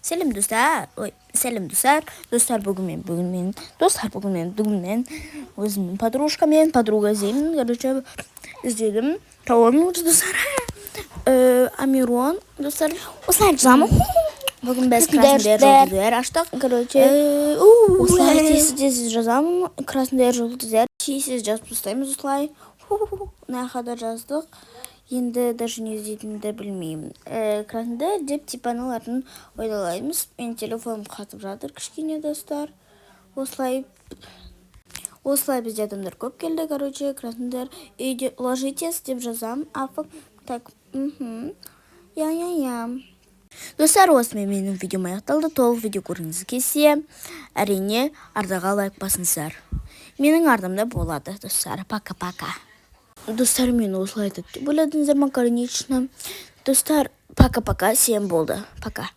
Сәлем достар. Сәлем достар. Достар, бүгін мен өзімнің подружкамен, подруга іздеймін. Іздедім. Тауамын достар. Амирон, достар. Осылай жазамын. Бүгін біз красный желтый аштық. Осылай тез жазамын. Красный желтый тез жазып тастаймыз осылай. Нахада жаздық. Енді даже не іздейтінді білмеймін. Красный деп типаналарын ойдалаймыз. Мен телефоным қатып жатыр кішкене достар. Осылай бізде адамдар көп келді. Красный үйде ложитесь деп жазам. Так, я. Достар, осымен менің видеом аяқталды. Толық видео көргіңіз келсе, әрине ардаға лайк басыңыздар. Менің ардамда болады, достар. Пока-пока. Достар, мен осылай айтады деп ойладыңыздар ма, конечно. Достар, пока-пока, всем болды. Пока.